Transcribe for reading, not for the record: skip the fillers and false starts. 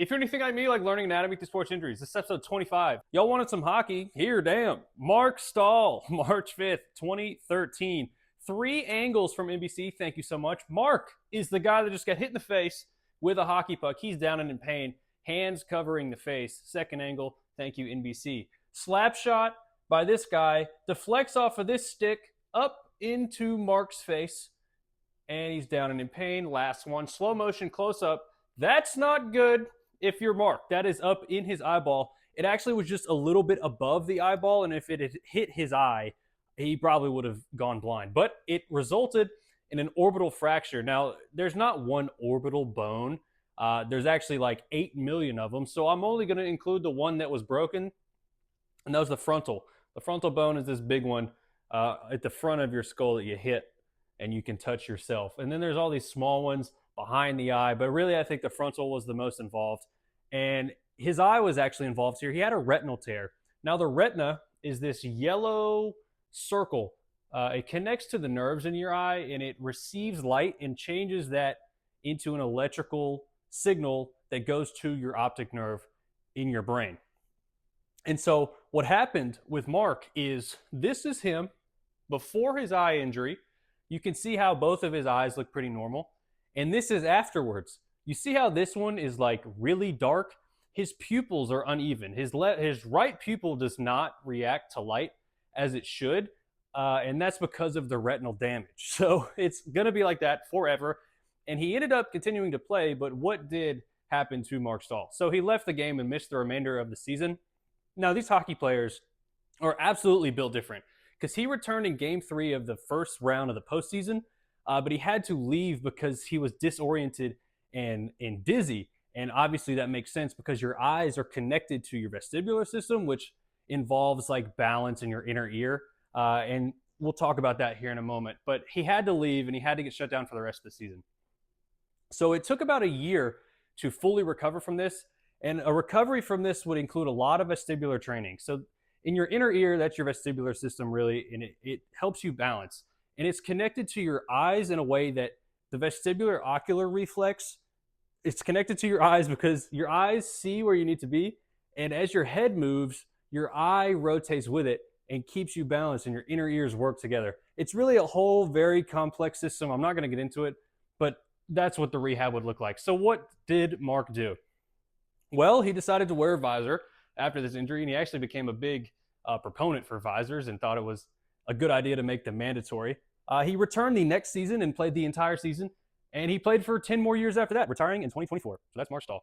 If you're anything like me, like learning anatomy through sports injuries, this is episode 25. Y'all wanted some hockey? Here, damn. Marc Staal, March 5th, 2013. 3 angles from NBC. Thank you so much. Marc is the guy that just got hit in the face with a hockey puck. He's down and in pain. Hands covering the face. Second angle. Thank you, NBC. Slap shot by this guy. Deflects off of this stick up into Marc's face. And he's down and in pain. Last one. Slow motion close up. That's not good. If you're Marc, that is up in his eyeball. It actually was just a little bit above the eyeball, and if it had hit his eye, he probably would have gone blind. But it resulted in an orbital fracture. Now, there's not one orbital bone. There's actually like 8 million of them, so I'm only going to include the one that was broken, and that was the frontal. The frontal bone is this big one at the front of your skull that you hit, and you can touch yourself. And then there's all these small ones behind the eye, but really I think the frontal was the most involved. And his eye was actually involved here. He had a retinal tear. Now the retina is this yellow circle. It connects to the nerves in your eye, and it receives light and changes that into an electrical signal that goes to your optic nerve in your brain. And so what happened with Marc is this is him before his eye injury. You can see how both of his eyes look pretty normal. And this is afterwards. You see how this one is like really dark? His pupils are uneven. His right pupil does not react to light as it should. And that's because of the retinal damage. So it's going to be like that forever. And he ended up continuing to play, but what did happen to Marc Staal? So he left the game and missed the remainder of the season. Now, these hockey players are absolutely built different because he returned in game 3 of the first round of the postseason. But he had to leave because he was disoriented and dizzy. And obviously that makes sense because your eyes are connected to your vestibular system, which involves like balance in your inner ear. And we'll talk about that here in a moment. But he had to leave and he had to get shut down for the rest of the season. So it took about a year to fully recover from this. And a recovery from this would include a lot of vestibular training. So in your inner ear, that's your vestibular system really, and it helps you balance. And it's connected to your eyes in a way that the vestibular ocular reflex, it's connected to your eyes because your eyes see where you need to be. And as your head moves, your eye rotates with it and keeps you balanced, and your inner ears work together. It's really a whole very complex system. I'm not going to get into it, but that's what the rehab would look like. So what did Marc do? Well, he decided to wear a visor after this injury, and he actually became a big proponent for visors and thought it was a good idea to make them mandatory. He returned the next season and played the entire season, and he played for 10 more years after that, retiring in 2024. So that's Marc Staal.